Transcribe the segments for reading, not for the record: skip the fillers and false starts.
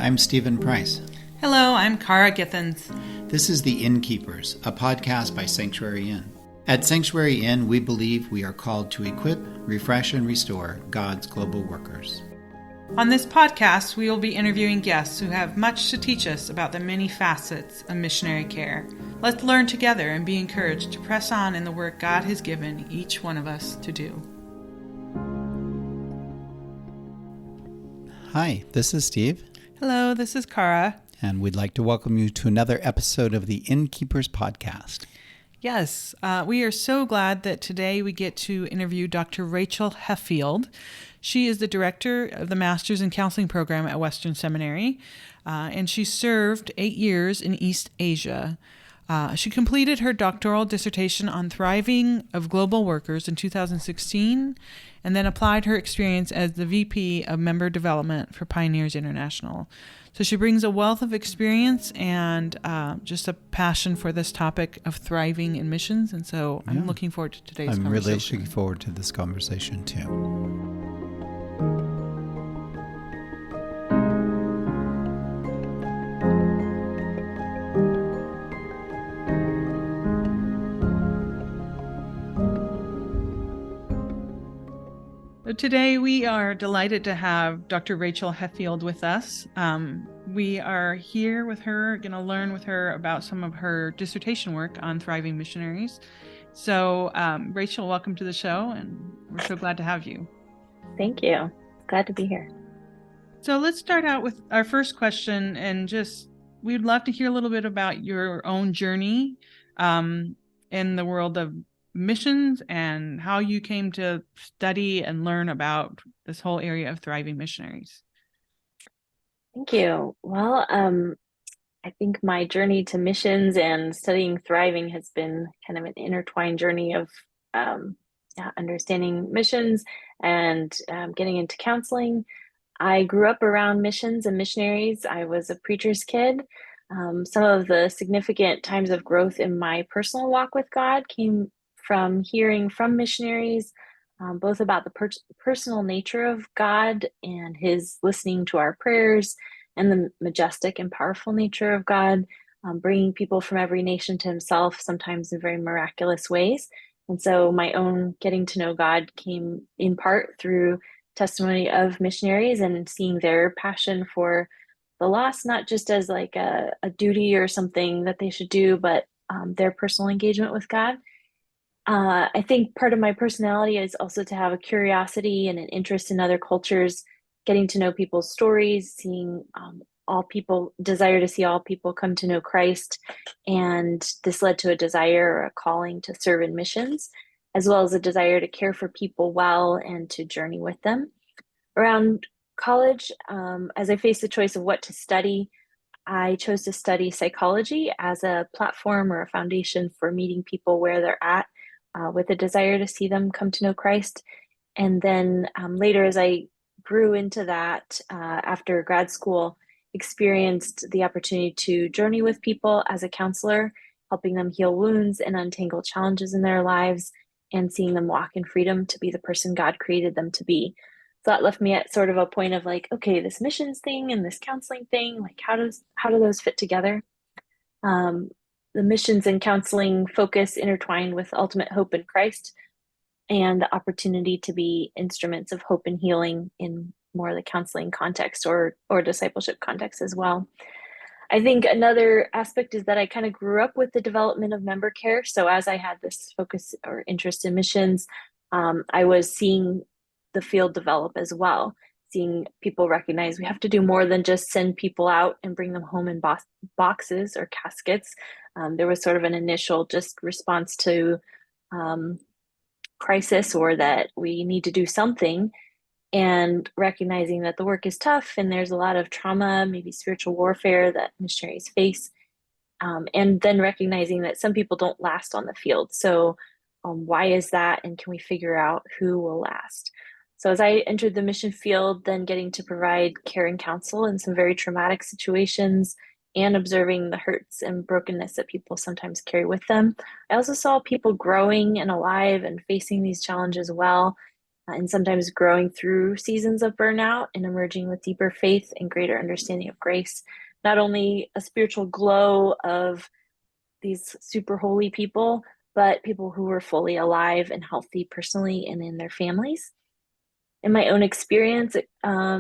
I'm Stephen Price. Hello, I'm Cara Githens. This is The Innkeepers, a podcast by Sanctuary Inn. At Sanctuary Inn, we believe we are called to equip, refresh, and restore God's global workers. On this podcast, we will be interviewing guests who have much to teach us about the many facets of missionary care. Let's learn together and be encouraged to press on in the work God has given each one of us to do. Hi, this is Steve. Hello, this is Cara. And we'd like to welcome you to another episode of the Innkeepers podcast. Yes, we are so glad that today we get to interview Dr. Rachel Heffield. She is the director of the Master's in Counseling program at Western Seminary, and she served 8 years in East Asia. She completed her doctoral dissertation on thriving of global workers in 2016, and then applied her experience as the VP of Member Development for Pioneers International. So she brings a wealth of experience and just a passion for this topic of thriving in missions. And so I'm looking forward to today's conversation. I'm really looking forward to this conversation too. Today, we are delighted to have Dr. Rachel Heffield with us. We are here with her, going to learn with her about some of her dissertation work on thriving missionaries. So, Rachel, welcome to the show, and we're so glad to have you. Thank you. Glad to be here. So let's start out with our first question, and we'd love to hear a little bit about your own journey in the world of missions and how you came to study and learn about this whole area of thriving missionaries. Thank you. Well, I think my journey to missions and studying thriving has been kind of an intertwined journey of understanding missions and getting into counseling. I grew up around missions and missionaries. I was a preacher's kid. Some of the significant times of growth in my personal walk with God came from hearing from missionaries, both about the personal nature of God and his listening to our prayers, and the majestic and powerful nature of God, bringing people from every nation to himself, sometimes in very miraculous ways. And so my own getting to know God came in part through testimony of missionaries and seeing their passion for the lost, not just as like a duty or something that they should do, but their personal engagement with God. I think part of my personality is also to have a curiosity and an interest in other cultures, getting to know people's stories, seeing desire to see all people come to know Christ. And this led to a desire or a calling to serve in missions, as well as a desire to care for people well and to journey with them. Around college, as I faced the choice of what to study, I chose to study psychology as a platform or a foundation for meeting people where they're at, with a desire to see them come to know Christ. And then later, as I grew into that, after grad school, experienced the opportunity to journey with people as a counselor, helping them heal wounds and untangle challenges in their lives, and seeing them walk in freedom to be the person God created them to be. So that left me at sort of a point of like, okay, this missions thing and this counseling thing, like how do those fit together? The missions and counseling focus intertwined with ultimate hope in Christ and the opportunity to be instruments of hope and healing in more the counseling context or discipleship context as well. I think another aspect is that I kind of grew up with the development of member care. So as I had this focus or interest in missions, I was seeing the field develop as well, seeing people recognize we have to do more than just send people out and bring them home in boxes or caskets. There was sort of an initial just response to crisis, or that we need to do something, and recognizing that the work is tough and there's a lot of trauma, maybe spiritual warfare that missionaries face, and then recognizing that some people don't last on the field. So why is that, and can we figure out who will last? So as I entered the mission field, then getting to provide care and counsel in some very traumatic situations and observing the hurts and brokenness that people sometimes carry with them, I also saw people growing and alive and facing these challenges well, and sometimes growing through seasons of burnout and emerging with deeper faith and greater understanding of grace. Not only a spiritual glow of these super holy people, but people who were fully alive and healthy personally and in their families. In my own experience,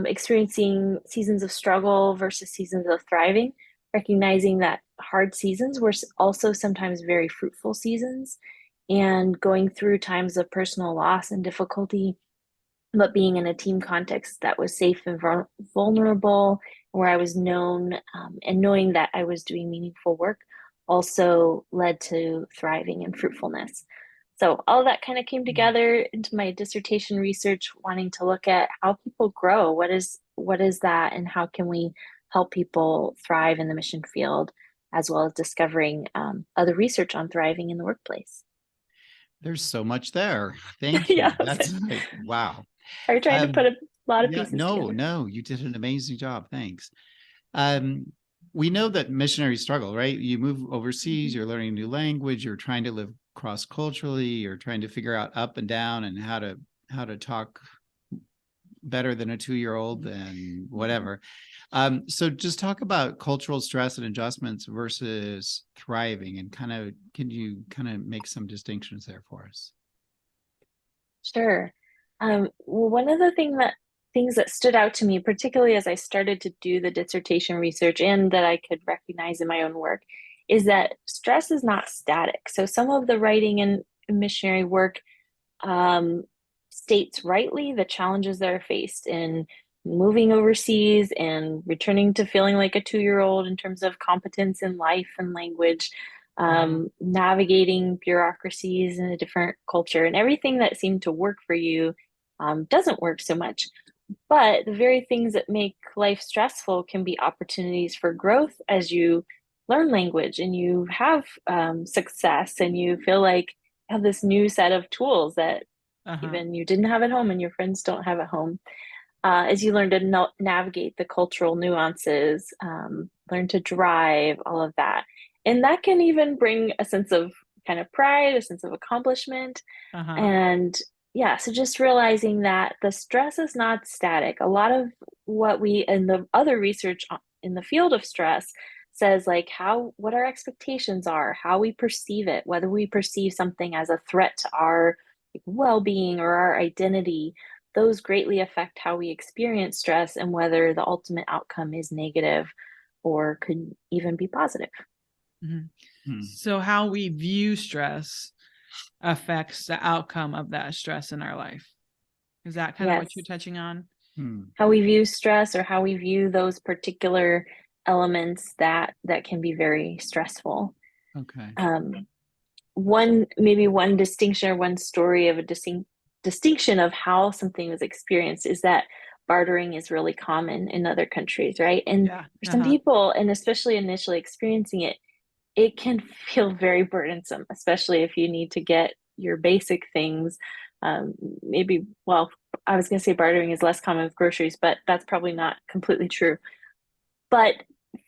experiencing seasons of struggle versus seasons of thriving, recognizing that hard seasons were also sometimes very fruitful seasons, and going through times of personal loss and difficulty, but being in a team context that was safe and vulnerable, where I was known, and knowing that I was doing meaningful work also led to thriving and fruitfulness. So all that kind of came together into my dissertation research, wanting to look at how people grow. What is that, and how can we help people thrive in the mission field, as well as discovering other research on thriving in the workplace. There's so much there. Thank you. Yeah, That's like, wow. are you trying to put a lot of Yeah, pieces together? no, you did an amazing job. Thanks. We know that missionaries struggle, right? You move overseas, you're learning a new language, you're trying to live cross-culturally, you're trying to figure out up and down and how to talk better than a 2-year-old and whatever. So just talk about cultural stress and adjustments versus thriving, and can you make some distinctions there for us? Sure. Well, one of the things that stood out to me, particularly as I started to do the dissertation research and that I could recognize in my own work, is that stress is not static. So some of the writing in missionary work states rightly the challenges that are faced in moving overseas and returning to feeling like a 2-year-old in terms of competence in life and language, navigating bureaucracies in a different culture, and everything that seemed to work for you doesn't work so much. But the very things that make life stressful can be opportunities for growth as you learn language and you have success and you feel like you have this new set of tools that even you didn't have at home and your friends don't have at home. As you learn to navigate the cultural nuances, learn to drive, all of that. And that can even bring a sense of kind of pride, a sense of accomplishment. And yeah, so just realizing that the stress is not static. A lot of what we, and the other research in the field of stress says like what our expectations are, how we perceive it, whether we perceive something as a threat to our well-being or our identity, those greatly affect how we experience stress and whether the ultimate outcome is negative or could even be positive. So how we view stress affects the outcome of that stress in our life. Is that kind of what you're touching on? How we view stress, or how we view those particular elements that can be very stressful. Okay. One distinction, or one story of a distinction of how something was experienced is that bartering is really common in other countries, right? And for some people, and especially initially experiencing it, it can feel very burdensome, especially if you need to get your basic things. I was going to say bartering is less common with groceries, but that's probably not completely true. But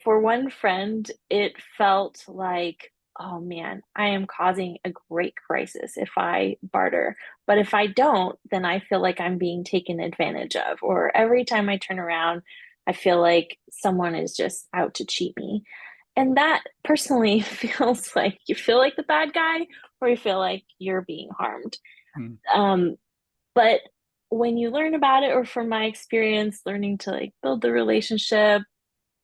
for one friend, it felt like, oh man, I am causing a great crisis if I barter. But if I don't, then I feel like I'm being taken advantage of. Or every time I turn around, I feel like someone is just out to cheat me. And that personally feels like you feel like the bad guy, or you feel like you're being harmed. But when you learn about it, or from my experience, learning to like build the relationship,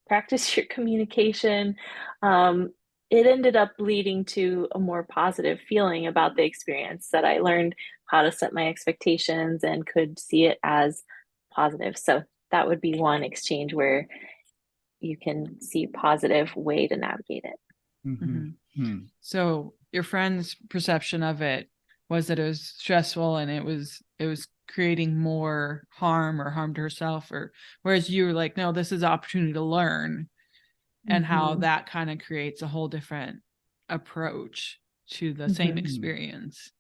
practice your communication, it ended up leading to a more positive feeling about the experience, that I learned how to set my expectations and could see it as positive. So that would be one exchange where you can see a positive way to navigate it. So your friend's perception of it was that it was stressful and it was creating more harm to herself, or whereas you were like, no, this is an opportunity to learn, and how that kind of creates a whole different approach to the same experience.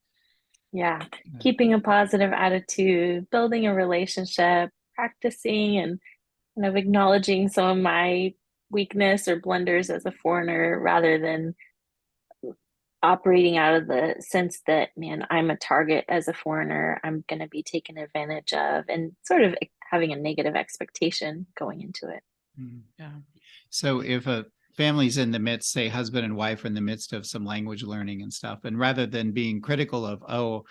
Yeah. Keeping a positive attitude, building a relationship, practicing, and kind of acknowledging some of my weakness or blunders as a foreigner, rather than operating out of the sense that, man, I'm a target as a foreigner, I'm going to be taken advantage of, and sort of having a negative expectation going into it. Yeah. So if a family's in the midst, say husband and wife are in the midst of some language learning and stuff, and rather than being critical of, oh,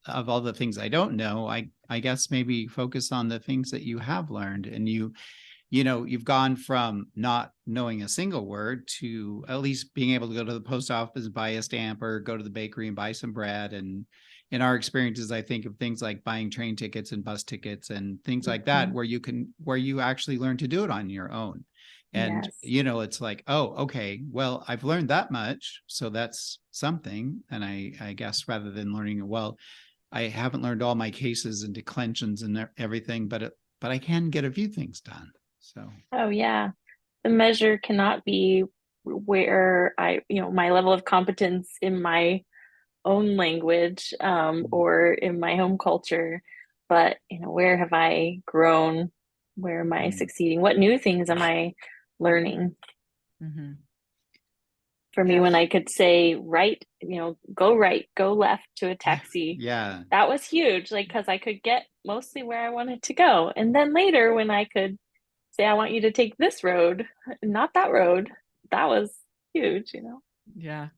of all the things I don't know, I guess maybe focus on the things that you have learned, and you've gone from not knowing a single word to at least being able to go to the post office, buy a stamp, or go to the bakery and buy some bread. And in our experiences, I think of things like buying train tickets and bus tickets and things like that, where you actually learn to do it on your own. And, Yes. it's like, oh, okay, well, I've learned that much, so that's something. And I guess rather than learning, well, I haven't learned all my cases and declensions and everything, but I can get a few things done. So, Oh, yeah. The measure cannot be where my level of competence in my own language, or in my home culture, but, where have I grown? Where am I succeeding? What new things am I learning? Mm-hmm. For me, Yeah. when I could say go right, go left to a taxi, yeah. that was huge, like, because I could get mostly where I wanted to go. And then later, when I could say, I want you to take this road, not that road, that was huge. Yeah.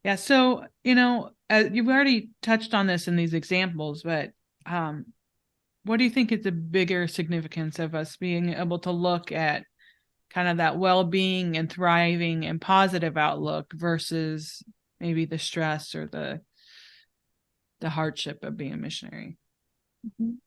Yeah. So, you've already touched on this in these examples, but what do you think is the bigger significance of us being able to look at kind of that well-being and thriving and positive outlook versus maybe the stress or the hardship of being a missionary? Mhm.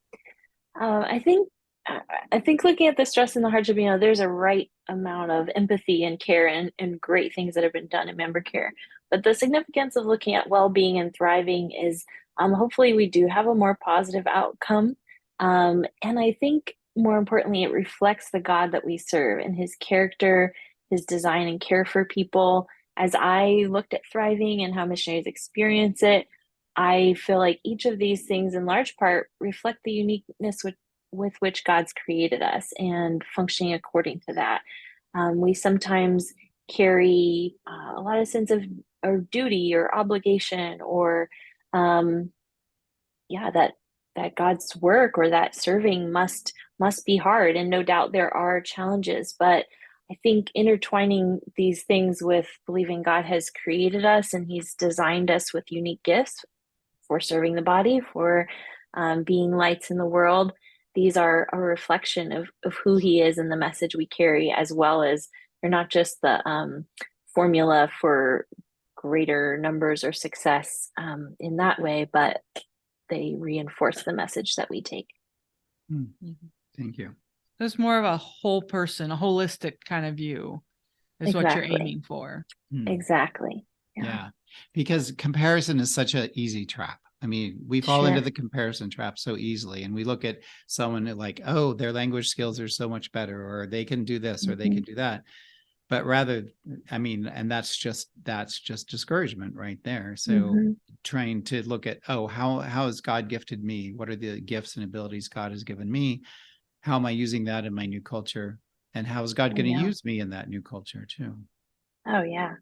I think looking at the stress and the hardship, there's a right amount of empathy and care and great things that have been done in member care. But the significance of looking at well-being and thriving is, hopefully we do have a more positive outcome. And I think more importantly, it reflects the God that we serve and his character, his design and care for people. As I looked at thriving and how missionaries experience it, I feel like each of these things in large part reflect the uniqueness with which God's created us and functioning according to that. We sometimes carry a lot of sense of or duty or obligation, or that God's work or that serving must be hard, and no doubt there are challenges, but I think intertwining these things with believing God has created us and he's designed us with unique gifts for serving the body, for being lights in the world. These are a reflection of who he is and the message we carry, as well as they're not just the formula for greater numbers or success in that way, but they reinforce the message that we take. Thank you. It's more of a whole person, a holistic kind of view is what you're aiming for. Exactly. Yeah. Because comparison is such an easy trap. I mean, we fall into the comparison trap so easily, and we look at someone like, oh, their language skills are so much better, or they can do this, or they can do that. But rather, I mean, and that's just discouragement right there. So trying to look at, oh, how has God gifted me? What are the gifts and abilities God has given me? How am I using that in my new culture? And how is God going to use me in that new culture too? Oh, yeah.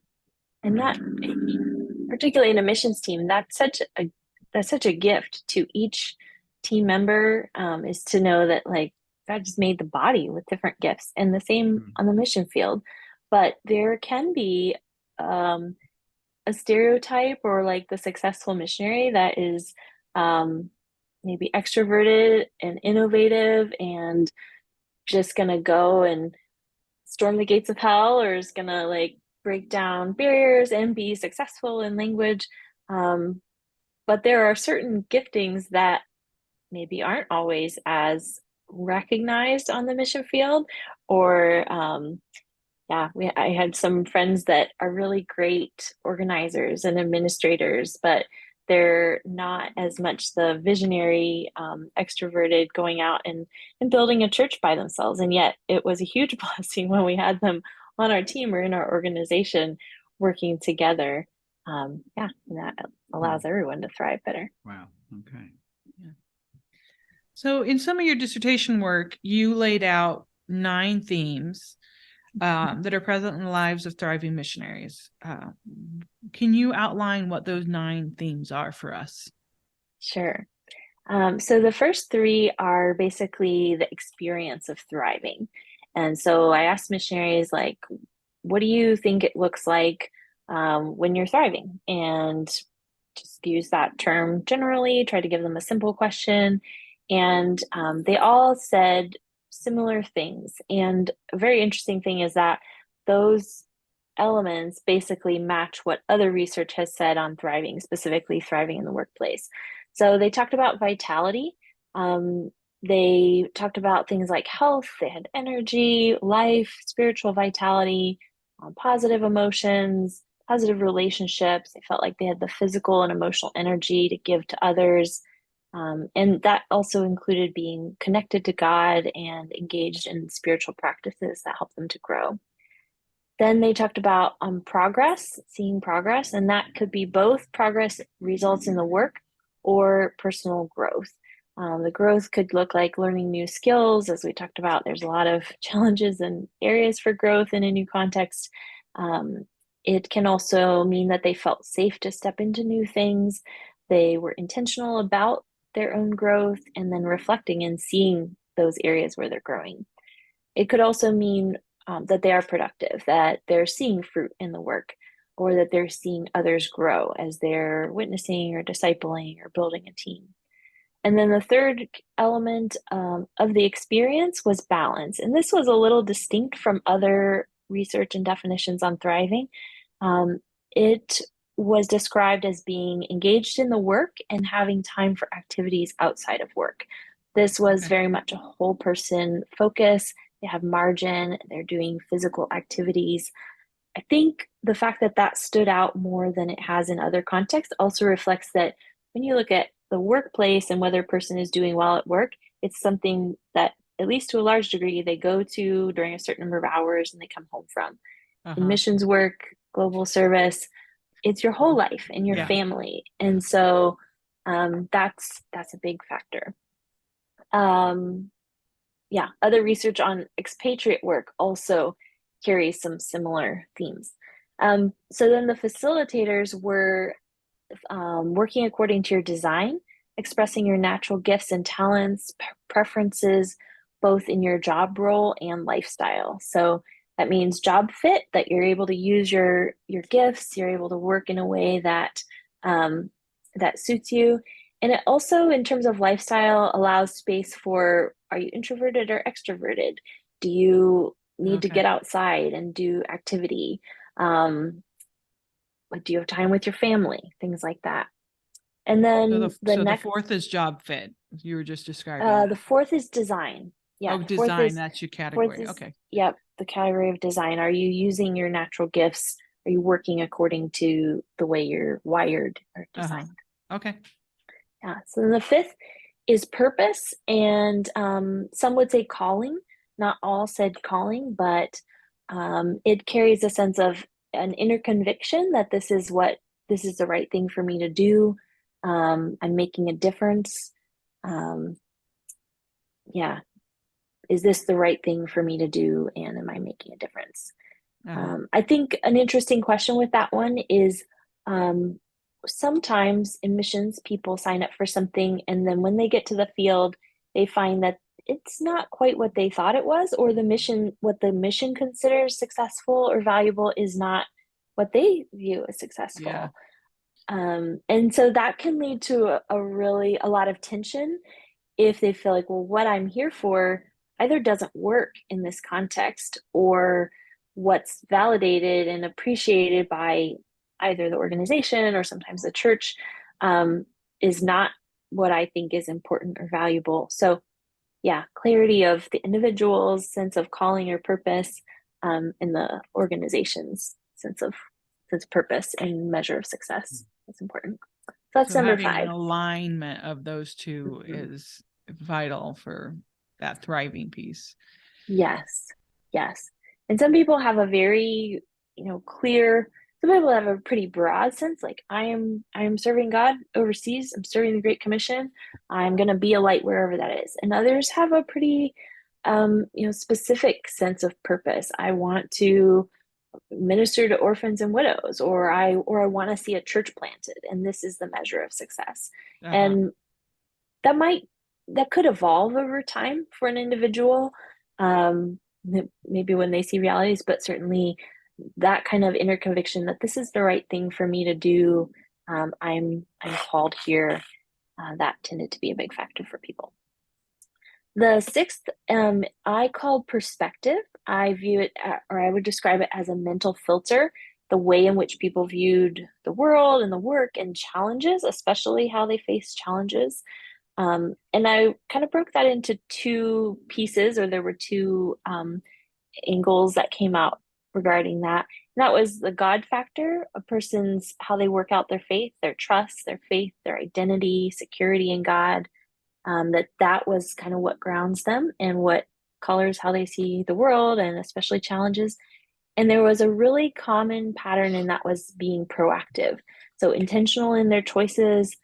And that, particularly in a missions team, that's such a gift to each team member, is to know that, like, God just made the body with different gifts, and the same on the mission field. But there can be a stereotype, or like the successful missionary that is maybe extroverted and innovative and just gonna go and storm the gates of hell, or is gonna like break down barriers and be successful in language. But there are certain giftings that maybe aren't always as recognized on the mission field, or I had some friends that are really great organizers and administrators, but they're not as much the visionary, extroverted, going out and building a church by themselves. And yet it was a huge blessing when we had them on our team or in our organization working together. And that allows everyone to thrive better. Wow. Okay. Yeah. So in some of your dissertation work, you laid out 9 themes. that are present in the lives of thriving missionaries. Can you outline what those 9 themes are for us? Sure. So the first 3 are basically the experience of thriving. And so I asked missionaries, like, what do you think it looks like when you're thriving? And just use that term generally, try to give them a simple question. And they all said similar things. And a very interesting thing is that those elements basically match what other research has said on thriving, specifically thriving in the workplace. So they talked about vitality. They talked about things like health, they had energy, life, spiritual vitality, positive emotions, positive relationships. They felt like they had the physical and emotional energy to give to others. And that also included being connected to God and engaged in spiritual practices that help them to grow. Then they talked about progress, seeing progress, and that could be both progress results in the work or personal growth. The growth could look like learning new skills. As we talked about, there's a lot of challenges and areas for growth in a new context. It can also mean that they felt safe to step into new things. They were intentional about their own growth and then reflecting and seeing those areas where they're growing. It could also mean that they are productive, that they're seeing fruit in the work, or that they're seeing others grow as they're witnessing or discipling or building a team. And then the third element of the experience was balance. And this was a little distinct from other research and definitions on thriving. It was described as being engaged in the work and having time for activities outside of work. This was very much a whole person focus. They have margin, they're doing physical activities. I think the fact that that stood out more than it has in other contexts also reflects that when you look at the workplace and whether a person is doing well at work, it's something that, at least to a large degree, they go to during a certain number of hours and they come home from. In missions work, global service, it's your whole life and your family. And so that's a big factor. Other research on expatriate work also carries some similar themes. So then the facilitators were working according to your design, expressing your natural gifts and talents, preferences, both in your job role and lifestyle. So that means job fit, that you're able to use your gifts, you're able to work in a way that that suits you. And it also, in terms of lifestyle, allows space for, are you introverted or extroverted? Do you need to get outside and do activity? Do you have time with your family? Things like that. And then the 4th is job fit. You were just describing. The 4th is design. Yeah. Design. That's your category. Yep. The category of design. Are you using your natural gifts? Are you working according to the way you're wired or designed? Yeah. So then the 5th is purpose, and some would say calling. Not all said calling, but it carries a sense of an inner conviction that this is the right thing for me to do. I'm making a difference. Is this the right thing for me to do? And am I making a difference? I think an interesting question with that one is sometimes in missions, people sign up for something, and then when they get to the field, they find that it's not quite what they thought it was, or what the mission considers successful or valuable is not what they view as successful. And so that can lead to a lot of tension if they feel like, well, what I'm here for either doesn't work in this context, or what's validated and appreciated by either the organization or sometimes the church is not what I think is important or valuable. So clarity of the individual's sense of calling or purpose, and the organization's sense of purpose and measure of success is important. So that's number 5. An alignment of those two is vital for that thriving piece. Yes. And some people have a very, clear. Some people have a pretty broad sense, like I am serving God overseas. I'm serving the Great Commission. I'm going to be a light wherever that is. And others have a pretty specific sense of purpose. I want to minister to orphans and widows, or I want to see a church planted, and this is the measure of success. Uh-huh. And that could evolve over time for an individual, maybe when they see realities, but certainly that kind of inner conviction that this is the right thing for me to do. I'm called here. That tended to be a big factor for people. The sixth, I call perspective. I view it, or I would describe it as a mental filter, the way in which people viewed the world and the work and challenges, especially how they face challenges. And I kind of broke that into two pieces, or there were two angles that came out regarding that. And that was the God factor, a person's how they work out their faith, their trust, their faith, their identity, security in God. That was kind of what grounds them and what colors how they see the world and especially challenges. And there was a really common pattern, and that was being proactive. So intentional in their choices,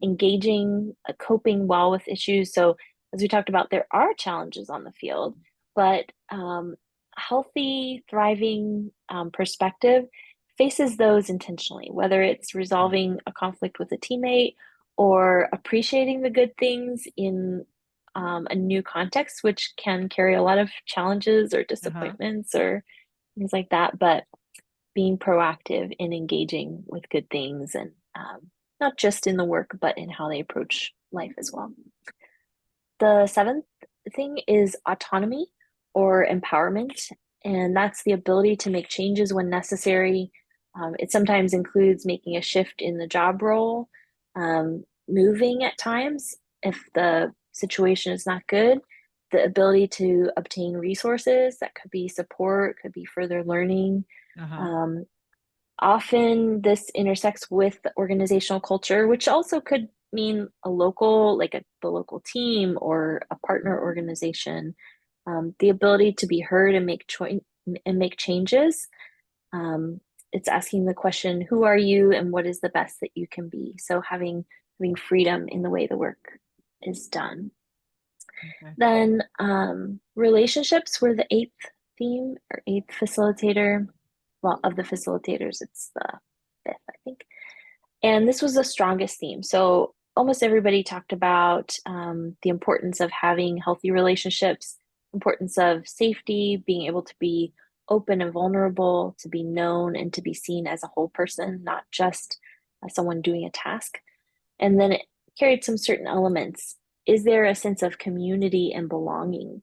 engaging, coping well with issues. So as we talked about, there are challenges on the field, but healthy, thriving perspective faces those intentionally, whether it's resolving a conflict with a teammate or appreciating the good things in a new context, which can carry a lot of challenges or disappointments or things like that. But being proactive in engaging with good things, and not just in the work, but in how they approach life as well. The seventh thing is autonomy or empowerment, and that's the ability to make changes when necessary. It sometimes includes making a shift in the job role, moving at times if the situation is not good, the ability to obtain resources that could be support, could be further learning. Often this intersects with the organizational culture, which also could mean a local, like the local team or a partner organization. The ability to be heard and make changes. It's asking the question, who are you and what is the best that you can be? So having freedom in the way the work is done. Okay. Then relationships were the eighth theme, or eighth facilitator. Well, of the facilitators, it's the fifth, I think. And this was the strongest theme. So almost everybody talked about the importance of having healthy relationships, importance of safety, being able to be open and vulnerable, to be known and to be seen as a whole person, not just someone doing a task. And then it carried some certain elements. Is there a sense of community and belonging?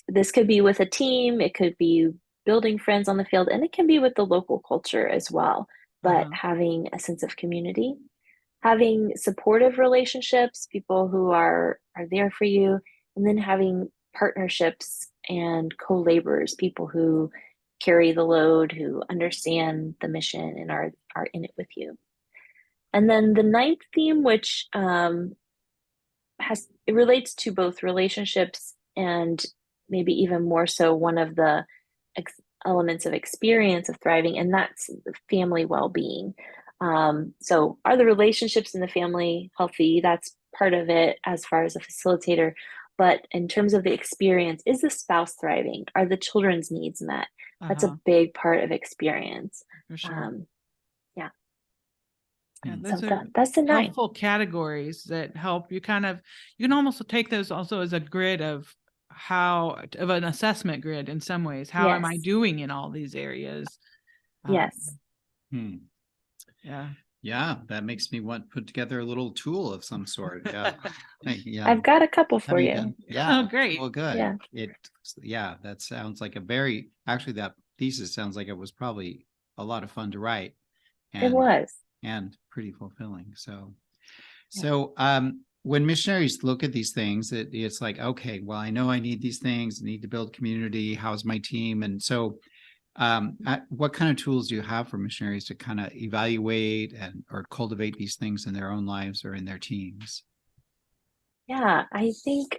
This could be with a team, it could be building friends on the field, and it can be with the local culture as well. But having a sense of community, having supportive relationships, people who are there for you, and then having partnerships and co-laborers, people who carry the load, who understand the mission and are in it with you. And then the ninth theme, which it relates to both relationships and maybe even more so one of the elements of experience of thriving, and that's family well-being. So are the relationships in the family healthy? That's part of it as far as a facilitator. But in terms of the experience, is the spouse thriving? Are the children's needs met? That's a big part of experience. For sure. Yeah. Yeah, So those are that's the 9. helpful categories that help you you can almost take those also as a grid of an assessment grid in some ways. How am I Yes. doing in all these areas? Yes. Yeah. Yeah, that makes me want to put together a little tool of some sort. Yeah. Yeah. I've got a couple for Have you. done? Yeah. Oh, great. Well, good. Yeah. That sounds like actually that thesis sounds like it was probably a lot of fun to write. It was. And pretty fulfilling. So when missionaries look at these things, it's like, okay, well, I know I need these things, I need to build community. How's my team? And so what kind of tools do you have for missionaries to kind of evaluate or cultivate these things in their own lives or in their teams? Yeah, I think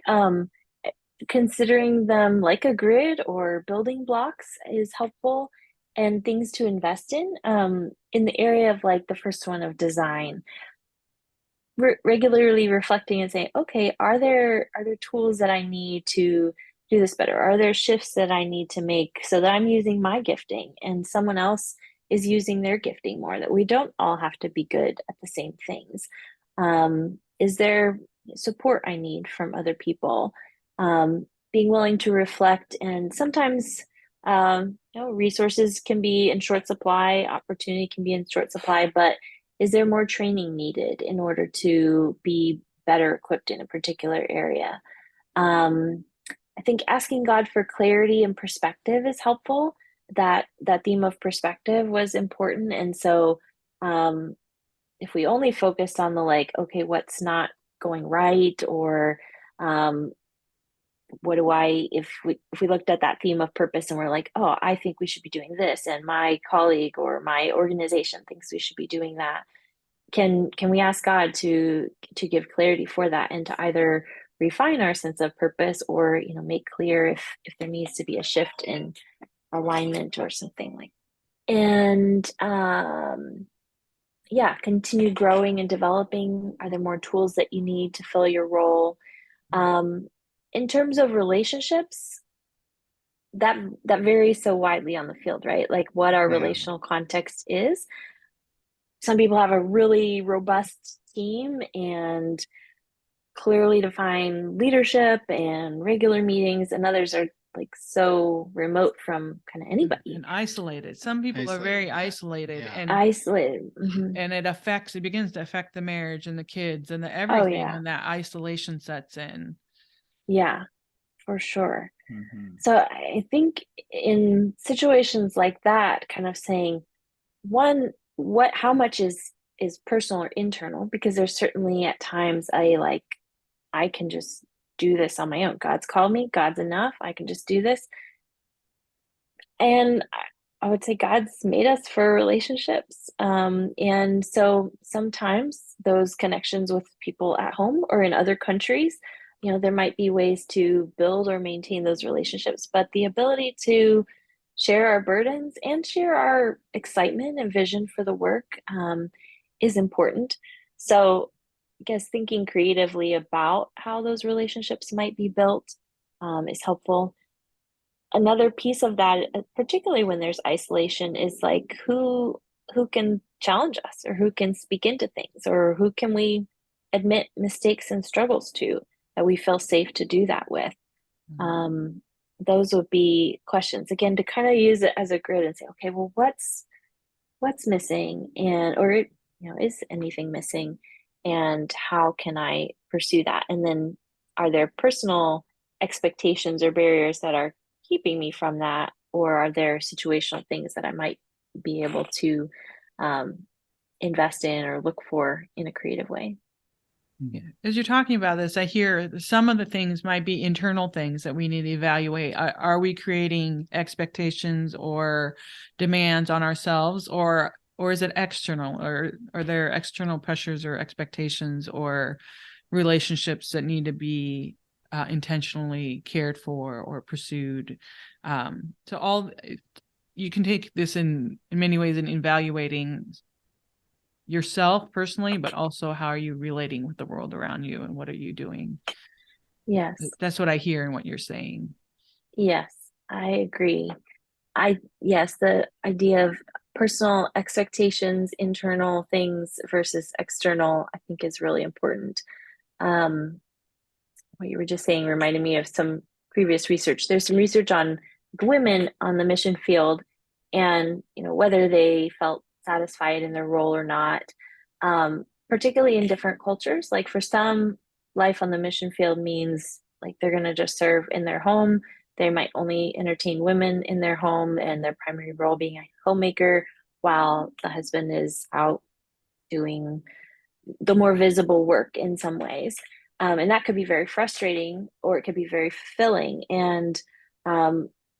considering them like a grid or building blocks is helpful, and things to invest in the area of like the first one of design. regularly reflecting and saying, okay, are there tools that I need to do this better? Are there shifts that I need to make so that I'm using my gifting and someone else is using their gifting more, that we don't all have to be good at the same things? Is there support I need from other people? Being willing to reflect, and sometimes resources can be in short supply, opportunity can be in short supply, but is there more training needed in order to be better equipped in a particular area? Um, I think asking God for clarity and perspective is helpful. That theme of perspective was important. And so if we only focused on the like, okay, what's not going right, or um, what do I, if we looked at that theme of purpose and we're like, oh, I think we should be doing this, and my colleague or my organization thinks we should be doing that, can we ask God to give clarity for that, and to either refine our sense of purpose, or make clear if there needs to be a shift in alignment or something like that. And yeah, continue growing and developing. Are there more tools that you need to fill your role? In terms of relationships, that varies so widely on the field, right? Like what our Yeah. relational context is. Some people have a really robust team and clearly defined leadership and regular meetings, and others are like so remote from kind of anybody. And isolated. Some people are very isolated, Yeah. and Isolated. Mm-hmm. and it begins to affect the marriage and the kids and the Oh everything yeah. when that isolation sets in. Yeah, for sure. Mhm. So I think in situations like that, kind of saying, one, how much is personal or internal, because there's certainly at times I can just do this on my own. God's called me, God's enough, I can just do this. And I would say God's made us for relationships. And so sometimes those connections with people at home or in other countries, there might be ways to build or maintain those relationships, but the ability to share our burdens and share our excitement and vision for the work is important. So I guess thinking creatively about how those relationships might be built is helpful. Another piece of that, particularly when there's isolation, is like who can challenge us, or who can speak into things, or who can we admit mistakes and struggles to, that we feel safe to do that with. um, those would be questions, again, to kind of use it as a grid and say, okay, well, what's missing, and or is anything missing, and how can I pursue that? And then, are there personal expectations or barriers that are keeping me from that, or are there situational things that I might be able to um, invest in or look for in a creative way? Yeah. As you're talking about this, I hear some of the things might be internal things that we need to evaluate. Are we creating expectations or demands on ourselves, or is it external, or are there external pressures or expectations or relationships that need to be intentionally cared for or pursued? So all you can take this in many ways in evaluating yourself personally, but also how are you relating with the world around you and what are you doing? Yes, That's what I hear in what you're saying. yes, I agree. Yes, the idea of personal expectations, internal things versus external, I think is really important. Um, what you were just saying reminded me of some previous research. There's some research on women on the mission field, and whether they felt satisfied in their role or not, particularly in different cultures. Like for some, life on the mission field means like they're going to just serve in their home. They might only entertain women in their home, and their primary role being a homemaker, while the husband is out doing the more visible work in some ways. And that could be very frustrating, or it could be very fulfilling. And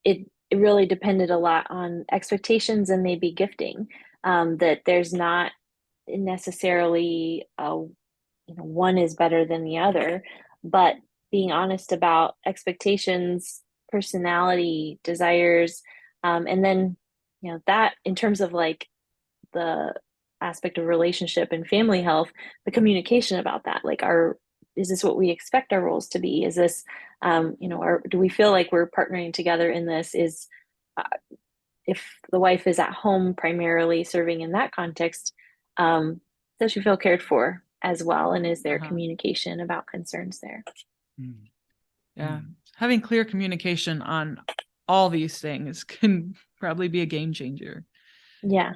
it really depended a lot on expectations and maybe gifting. That there's not necessarily one is better than the other, but being honest about expectations, personality, desires, and then that in terms of like the aspect of relationship and family health, the communication about that, like is this what we expect our roles to be? Is this, or do we feel like we're partnering together in this? Uh, if the wife is at home primarily serving in that context, does she feel cared for as well? And is there communication about concerns there? Yeah. Having clear communication on all these things can probably be a game changer. Yeah.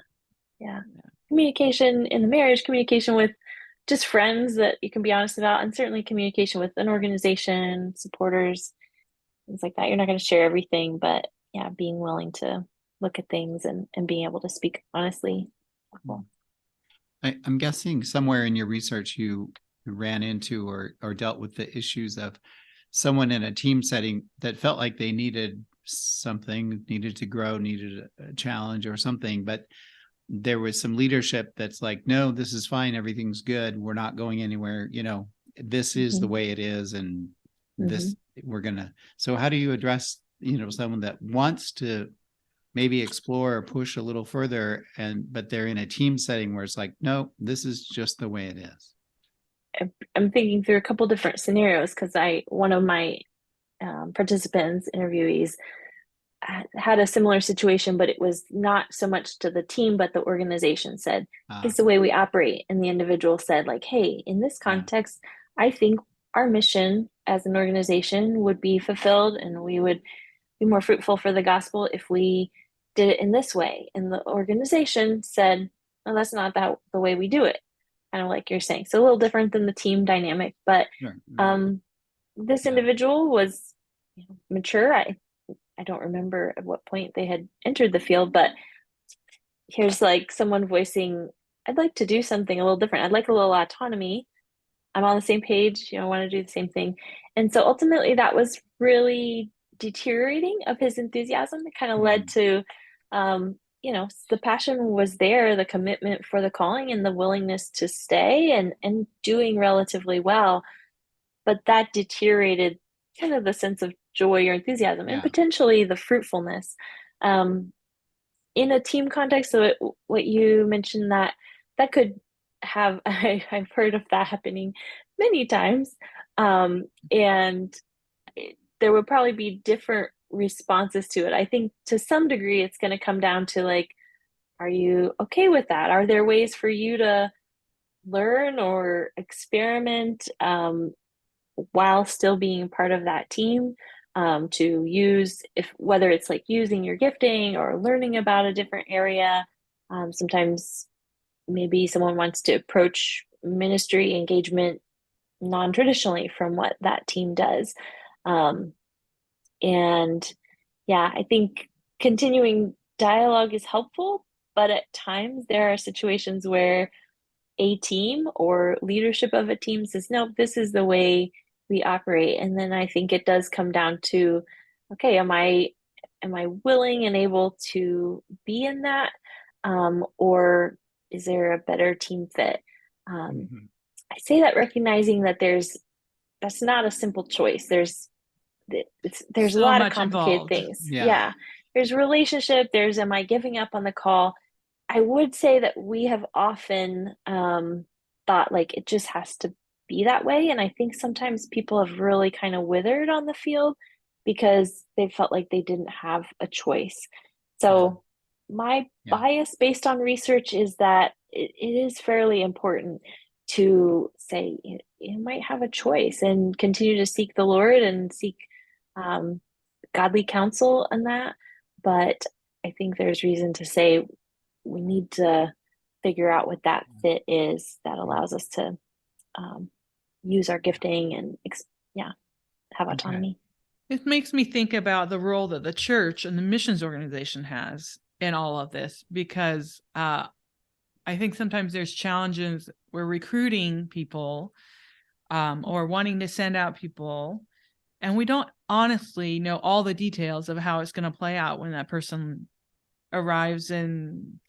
Communication in the marriage, communication with just friends that you can be honest about, and certainly communication with an organization, supporters, things like that. You're not going to share everything, but yeah, being willing to look at things and being able to speak honestly. I'm guessing somewhere in your research you ran into or dealt with the issues of someone in a team setting that felt like they needed something, needed to grow, needed a challenge or something, but there was some leadership that's like, no, this is fine, everything's good, we're not going anywhere, this is the way it is, and this we're gonna. So how do you address someone that wants to maybe explore or push a little further, but they're in a team setting where it's like, no, this is just the way it is? I'm thinking through a couple different scenarios, because one of my participants, interviewees, had a similar situation, but it was not so much to the team, but the organization said, it's the way we operate. And the individual said, like, hey, in this context, I think our mission as an organization would be fulfilled, and we would be more fruitful for the gospel if we did it in this way. And the organization said, no, that's not the way we do it. Kind of like you're saying. So a little different than the team dynamic, but this individual was mature. I don't remember at what point they had entered the field, but here's like someone voicing, I'd like to do something a little different. I'd like a little autonomy. I'm on the same page, I want to do the same thing. And so ultimately that was really deteriorating of his enthusiasm. It kind of led to, the passion was there, the commitment for the calling and the willingness to stay and doing relatively well. But that deteriorated kind of the sense of joy or enthusiasm and potentially the fruitfulness. In a team context, so what you mentioned, that could have, I've heard of that happening many times. And there would probably be different responses to it. I think to some degree, it's going to come down to like, are you okay with that? Are there ways for you to learn or experiment while still being part of that team, to use, whether it's like using your gifting or learning about a different area. Sometimes maybe someone wants to approach ministry engagement non-traditionally from what that team does. And yeah, I think continuing dialogue is helpful, but at times there are situations where a team or leadership of a team says, no, this is the way we operate. And then I think it does come down to, okay, am I willing and able to be in that? Or is there a better team fit? I say that recognizing that that's not a simple choice. There's a lot of complicated things. Yeah. There's relationship. There's, am I giving up on the call? I would say that we have often thought like it just has to be that way. And I think sometimes people have really kind of withered on the field because they felt like they didn't have a choice. So my bias based on research is that it is fairly important to say you might have a choice and continue to seek the Lord and seek godly counsel on that. But I think there's reason to say we need to figure out what that fit is that allows us to use our gifting and have autonomy. It makes me think about the role that the church and the missions organization has in all of this, because I think sometimes there's challenges where recruiting people or wanting to send out people, and we don't honestly know all the details of how it's going to play out when that person arrives in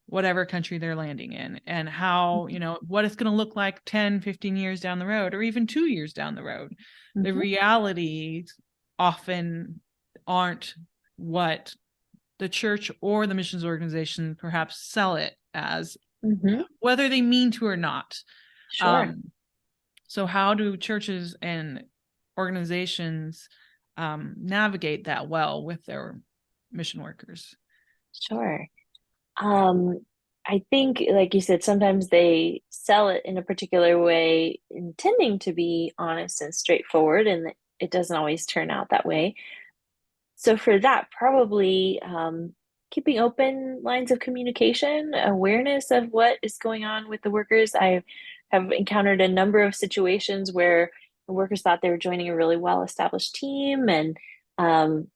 whatever country they're landing in, and how, what it's going to look like 10, 15 years down the road, or even 2 years down the road. The realities often aren't what the church or the missions organization perhaps sell it as Mm-hmm. whether they mean to or not. Sure. So how do churches and organizations navigate that well with their mission workers? Sure. Um, I think, like you said, sometimes they sell it in a particular way, intending to be honest and straightforward, and it doesn't always turn out that way. So for that, probably keeping open lines of communication, awareness of what is going on with the workers. I have encountered a number of situations where the workers thought they were joining a really well-established team, and um,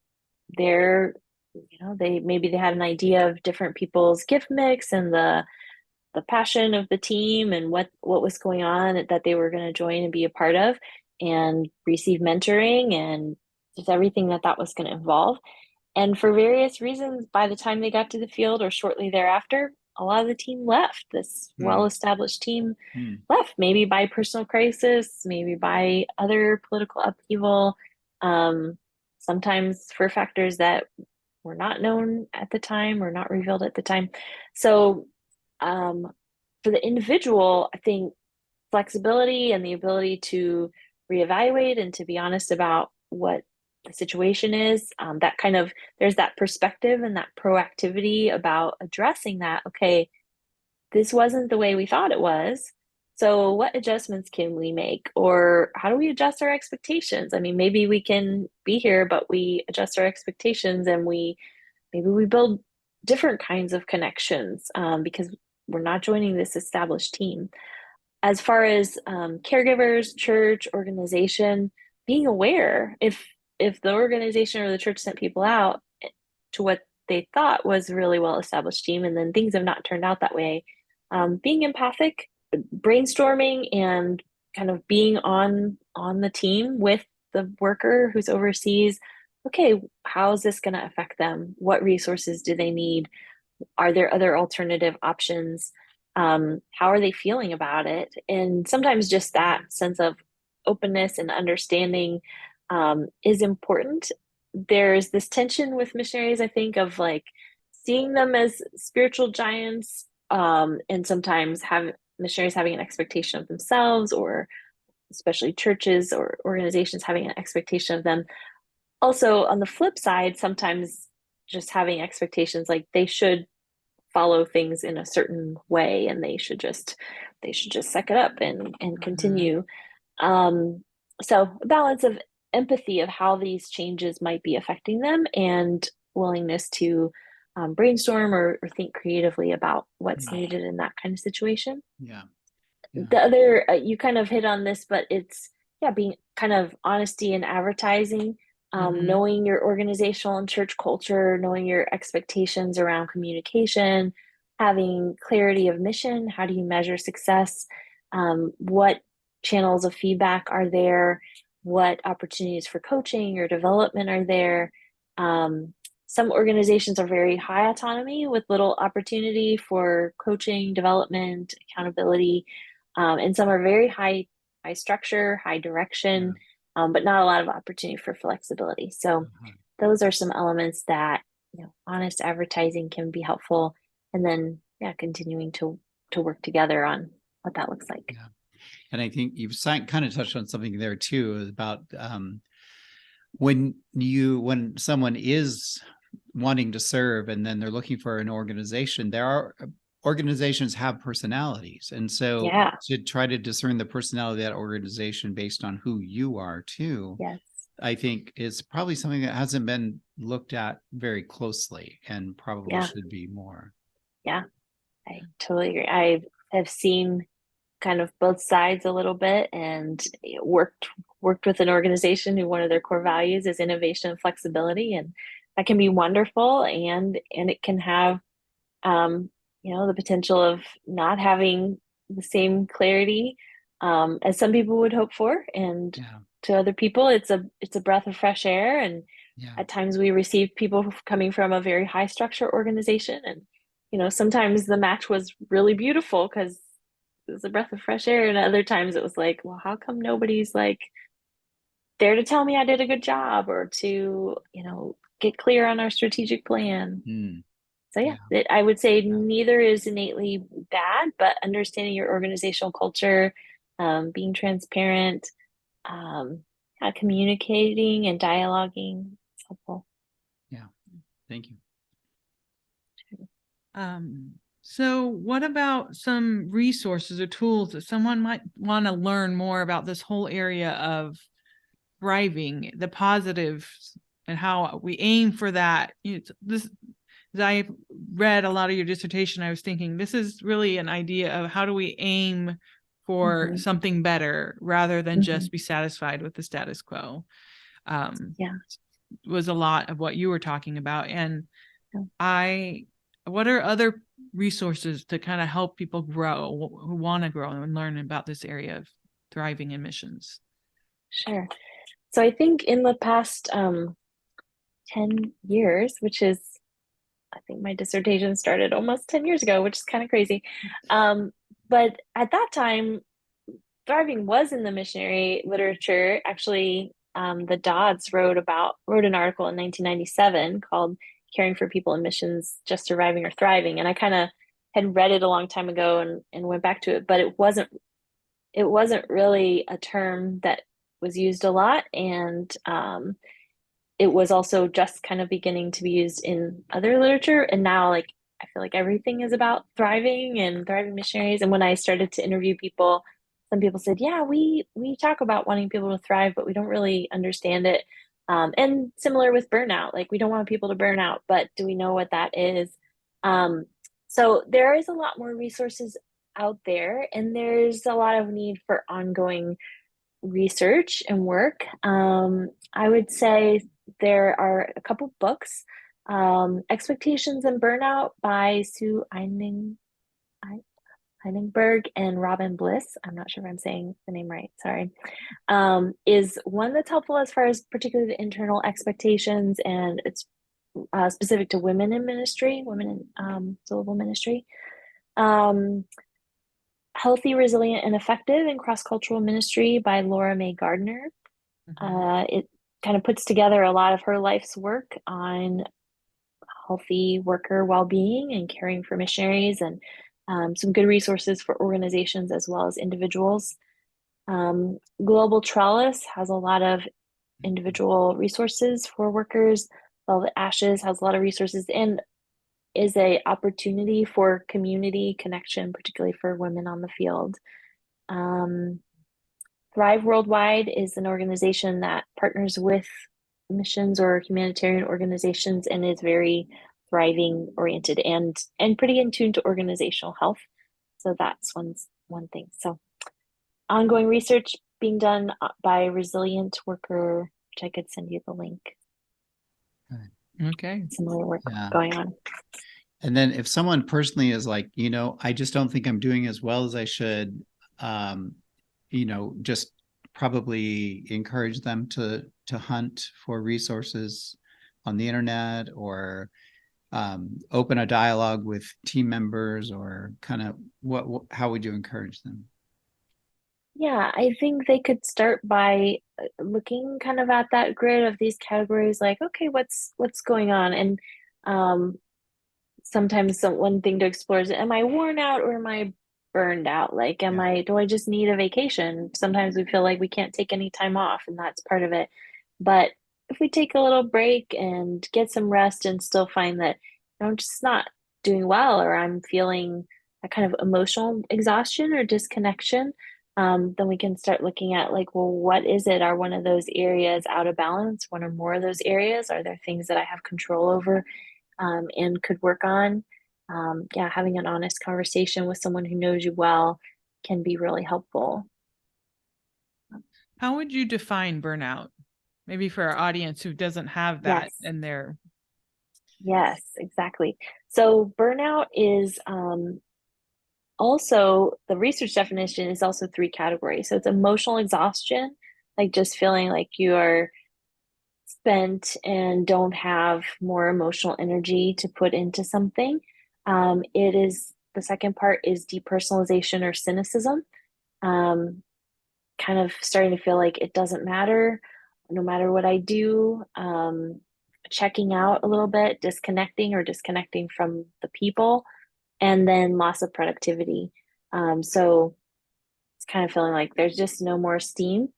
they're, they had an idea of different people's gift mix and the passion of the team and what was going on that they were going to join and be a part of and receive mentoring and just everything that was going to involve. And for various reasons, by the time they got to the field or shortly thereafter, a lot of the team left. This well-established team left, maybe by personal crisis, maybe by other political upheaval, sometimes for factors that were not known at the time or not revealed at the time. So for the individual, I think flexibility and the ability to reevaluate and to be honest about what the situation is, that kind of, there's that perspective and that proactivity about addressing that. Okay, this wasn't the way we thought it was. So what adjustments can we make? Or how do we adjust our expectations? I mean, maybe we can be here, but we adjust our expectations and maybe we build different kinds of connections because we're not joining this established team. As far as caregivers, church, organization, being aware if the organization or the church sent people out to what they thought was a really well-established team, and then things have not turned out that way, being empathic, brainstorming, and kind of being on the team with the worker who's overseas. Okay, how is this going to affect them? What resources do they need? Are there other alternative options? How are they feeling about it? And sometimes just that sense of openness and understanding is important. There's this tension with missionaries, I think, of like seeing them as spiritual giants, and sometimes have missionaries having an expectation of themselves, or especially churches or organizations having an expectation of them. Also, on the flip side, sometimes just having expectations like they should follow things in a certain way and they should just suck it up and continue. So a balance of empathy of how these changes might be affecting them and willingness to brainstorm or think creatively about what's needed in that kind of situation. Yeah. The other, you kind of hit on this, but it's, being kind of honesty in advertising, knowing your organizational and church culture, knowing your expectations around communication, having clarity of mission. How do you measure success? What channels of feedback are there? What opportunities for coaching or development are there? Some organizations are very high autonomy with little opportunity for coaching, development, accountability. And some are very high structure, high direction, but not a lot of opportunity for flexibility. So those are some elements that, honest advertising can be helpful. And then, continuing to work together on what that looks like. Yeah. And I think you've kind of touched on something there too, about when someone is wanting to serve and then they're looking for an organization, there are organizations have personalities. And so to try to discern the personality of that organization based on who you are too, I think is probably something that hasn't been looked at very closely and probably should be more. Yeah, I totally agree. I have seen kind of both sides a little bit and worked with an organization who one of their core values is innovation and flexibility, and that can be wonderful, and it can have the potential of not having the same clarity as some people would hope for, and to other people it's a breath of fresh air. And at times we receive people coming from a very high structure organization, and sometimes the match was really beautiful because it was a breath of fresh air, and other times it was like, well, how come nobody's like there to tell me I did a good job or to get clear on our strategic plan? So yeah, I would say neither is innately bad, but understanding your organizational culture, being transparent, um, communicating and dialoguing is helpful. Yeah. Thank you. So what about some resources or tools that someone might want to learn more about this whole area of thriving, the positives, and how we aim for that? This, as I read a lot of your dissertation, I was thinking this is really an idea of how do we aim for something better rather than just be satisfied with the status quo. Was a lot of what you were talking about. And what are other resources to kind of help people grow who want to grow and learn about this area of thriving in missions? Sure. So I think in the past 10 years, which is, I think my dissertation started almost 10 years ago, which is kind of crazy. But at that time, thriving was in the missionary literature. Actually, the Dodds wrote an article in 1997 called Caring for People in Missions, Just Surviving or Thriving. And I kind of had read it a long time ago and went back to it, but it wasn't really a term that was used a lot. And it was also just kind of beginning to be used in other literature. And now, like, I feel like everything is about thriving and thriving missionaries. And when I started to interview people, some people said, yeah, we talk about wanting people to thrive, but we don't really understand it. And similar with burnout, like we don't want people to burn out, but do we know what that is? So there is a lot more resources out there, and there's a lot of need for ongoing research and work. I would say there are a couple books, Expectations and Burnout by Sue Einingberg and Robin Bliss. I'm not sure if I'm saying the name right, sorry. Is one that's helpful as far as particularly the internal expectations, and it's specific to women in ministry, women in global ministry. Healthy, Resilient, and Effective in Cross-Cultural Ministry by Laura May Gardner. It kind of puts together a lot of her life's work on healthy worker well-being and caring for missionaries, and some good resources for organizations as well as individuals. Global Trellis has a lot of individual resources for workers. Velvet Ashes has a lot of resources and is a opportunity for community connection, particularly for women on the field. Thrive Worldwide is an organization that partners with missions or humanitarian organizations and is very thriving oriented and pretty in tune to organizational health. So that's one thing. So ongoing research being done by Resilient Worker, which I could send you the link. Okay. Similar work going on. And then if someone personally is like, I just don't think I'm doing as well as I should, just probably encourage them to hunt for resources on the internet, or open a dialogue with team members, or kind of how would you encourage them? Yeah, I think they could start by looking kind of at that grid of these categories, like, okay, what's going on? And sometimes one thing to explore is, am I worn out or am I burned out? Like, do I just need a vacation? Sometimes we feel like we can't take any time off, and that's part of it. But if we take a little break and get some rest and still find that I'm just not doing well, or I'm feeling a kind of emotional exhaustion or disconnection, then we can start looking at, like, well, what is it? Are one of those areas out of balance? One or more of those areas? Are there things that I have control over and could work on? Having an honest conversation with someone who knows you well can be really helpful. How would you define burnout? Maybe for our audience who doesn't have that in their... Yes, exactly. So burnout is also, the research definition is also 3 categories. So it's emotional exhaustion, like just feeling like you are spent and don't have more emotional energy to put into something. The second part is depersonalization or cynicism, kind of starting to feel like it doesn't matter no matter what I do. checking out a little bit, disconnecting from the people, and then loss of productivity. So it's kind of feeling like there's just no more steam.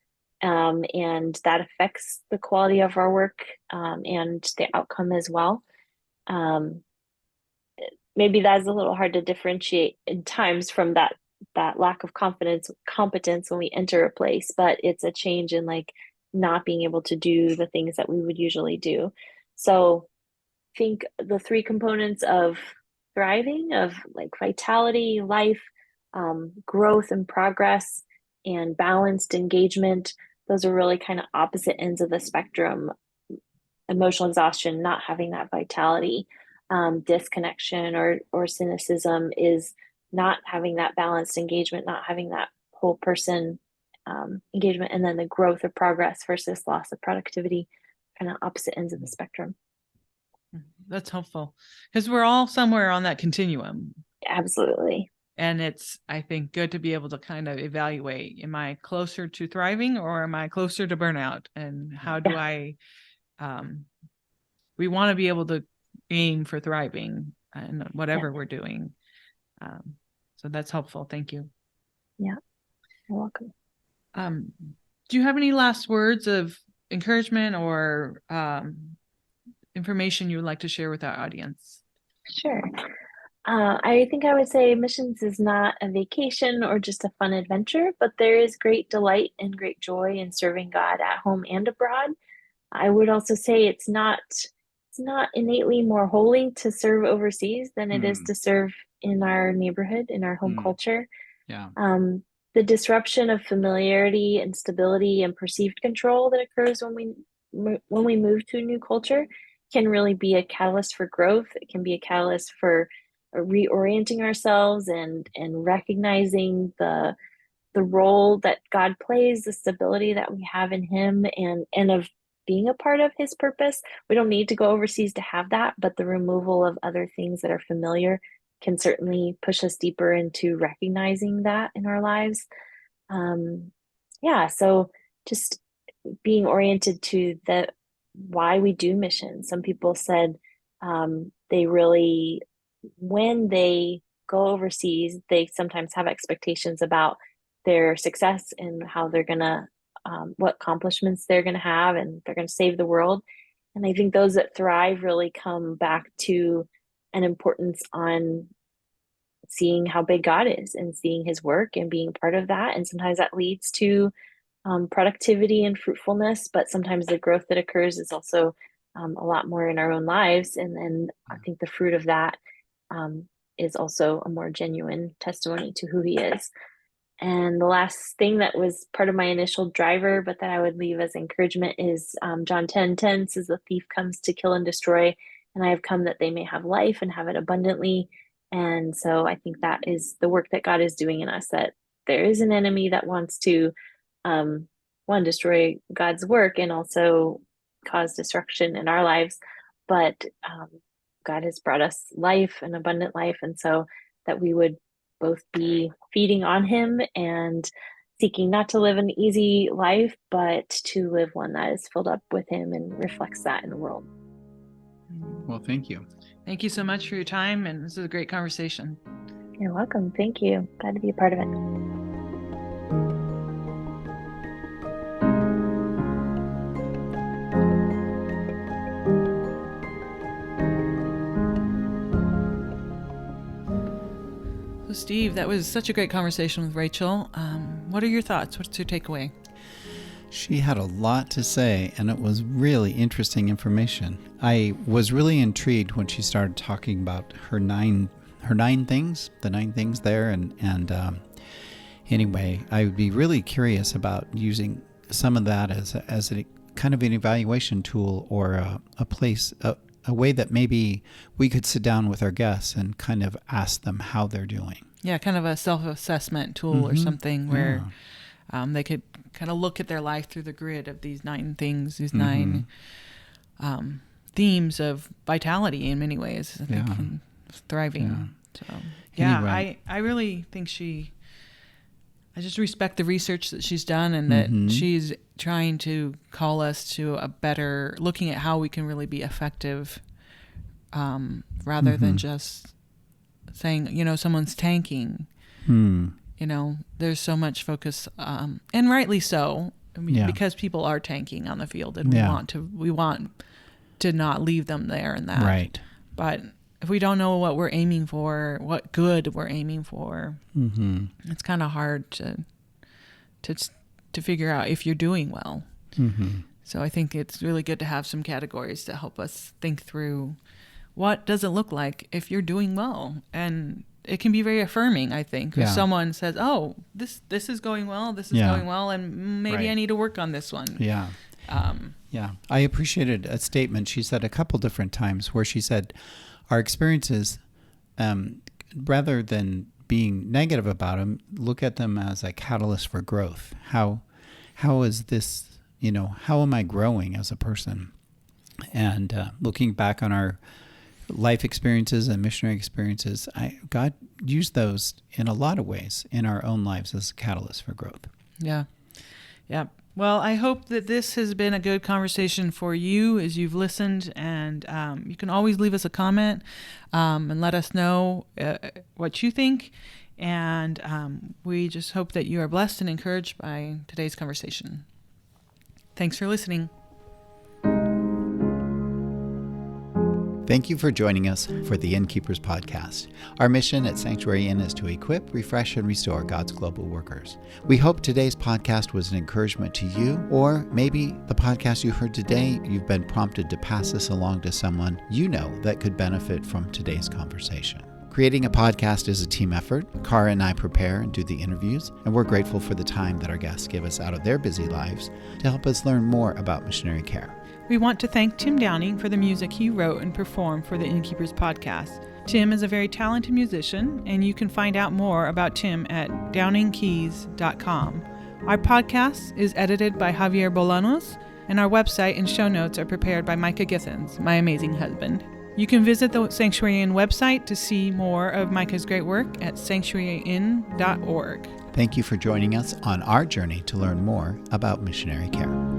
And that affects the quality of our work, and the outcome as well. Um, Maybe that's a little hard to differentiate in times from that lack of competence when we enter a place, but it's a change in like not being able to do the things that we would usually do. So I think the three components of thriving, of like vitality, life, growth and progress, and balanced engagement, those are really kind of opposite ends of the spectrum. Emotional exhaustion, not having that vitality, disconnection or cynicism is not having that balanced engagement, not having that whole person engagement, and then the growth or progress versus loss of productivity, kind of opposite ends of the spectrum. That's helpful because we're all somewhere on that continuum. Absolutely. And it's, I think, good to be able to kind of evaluate, am I closer to thriving or am I closer to burnout? And how do I, we want to be able to aim for thriving in whatever we're doing. So that's helpful. Thank you. Yeah, you're welcome. Do you have any last words of encouragement or information you would like to share with our audience? Sure. I think I would say missions is not a vacation or just a fun adventure, but there is great delight and great joy in serving God at home and abroad. I would also say it's not innately more holy to serve overseas than it is to serve in our neighborhood, in our home culture. Yeah. The disruption of familiarity and stability and perceived control that occurs when we move to a new culture can really be a catalyst for growth. It can be a catalyst for reorienting ourselves and recognizing the role that God plays, the stability that we have in Him, and of being a part of His purpose. We don't need to go overseas to have that, but the removal of other things that are familiar can certainly push us deeper into recognizing that in our lives. So just being oriented to the why we do missions. Some people said they really, when they go overseas, they sometimes have expectations about their success and how they're gonna, what accomplishments they're gonna have, and they're gonna save the world. And I think those that thrive really come back to an importance on seeing how big God is and seeing His work and being part of that. And sometimes that leads to productivity and fruitfulness, but sometimes the growth that occurs is also a lot more in our own lives. And then I think the fruit of that is also a more genuine testimony to who He is. And the last thing that was part of my initial driver, but that I would leave as encouragement, is John 10:10 says, "The thief comes to kill and destroy, and I have come that they may have life and have it abundantly." And so I think that is the work that God is doing in us, that there is an enemy that wants to, one, destroy God's work and also cause destruction in our lives. But God has brought us life, an abundant life. And so that we would both be feeding on Him and seeking not to live an easy life, but to live one that is filled up with Him and reflects that in the world. Well, thank you. Thank you so much for your time. And this is a great conversation. You're welcome. Thank you. Glad to be a part of it. So Steve, that was such a great conversation with Rachel. What are your thoughts? What's your takeaway? She had a lot to say, and it was really interesting information. I was really intrigued when she started talking about her nine things, the 9 things there, and anyway, I would be really curious about using some of that as a kind of an evaluation tool, or a place, a way that maybe we could sit down with our guests and kind of ask them how they're doing. Yeah, kind of a self-assessment tool or something where they could kind of look at their life through the grid of these 9 things, these 9 themes of vitality in many ways, I think, and thriving. So, Anyway. I really think I just respect the research that she's done and that she's trying to call us to a better looking at how we can really be effective rather than just saying, someone's tanking. There's so much focus, and rightly so, because people are tanking on the field, and we want to not leave them there and that. Right. But if we don't know what we're aiming for, what good we're aiming for, it's kind of hard to figure out if you're doing well. So I think it's really good to have some categories to help us think through what does it look like if you're doing well. And it can be very affirming, I think, if someone says, oh, this is going well, this is going well, and maybe I need to work on this one. Yeah. I appreciated a statement she said a couple different times where she said, our experiences, rather than being negative about them, look at them as a catalyst for growth. How is this, how am I growing as a person? And looking back on our life experiences and missionary experiences, God used those in a lot of ways in our own lives as a catalyst for growth. Yeah. Well, I hope that this has been a good conversation for you as you've listened, and you can always leave us a comment and let us know what you think, and we just hope that you are blessed and encouraged by today's conversation. Thanks for listening. Thank you for joining us for the Innkeepers podcast. Our mission at Sanctuary Inn is to equip, refresh, and restore God's global workers. We hope today's podcast was an encouragement to you, or maybe the podcast you heard today, you've been prompted to pass this along to someone you know that could benefit from today's conversation. Creating a podcast is a team effort. Cara and I prepare and do the interviews, and we're grateful for the time that our guests give us out of their busy lives to help us learn more about missionary care. We want to thank Tim Downing for the music he wrote and performed for the Innkeepers podcast. Tim is a very talented musician, and you can find out more about Tim at downingkeys.com. Our podcast is edited by Javier Bolanos, and our website and show notes are prepared by Micah Githens, my amazing husband. You can visit the Sanctuary Inn website to see more of Micah's great work at sanctuaryinn.org. Thank you for joining us on our journey to learn more about missionary care.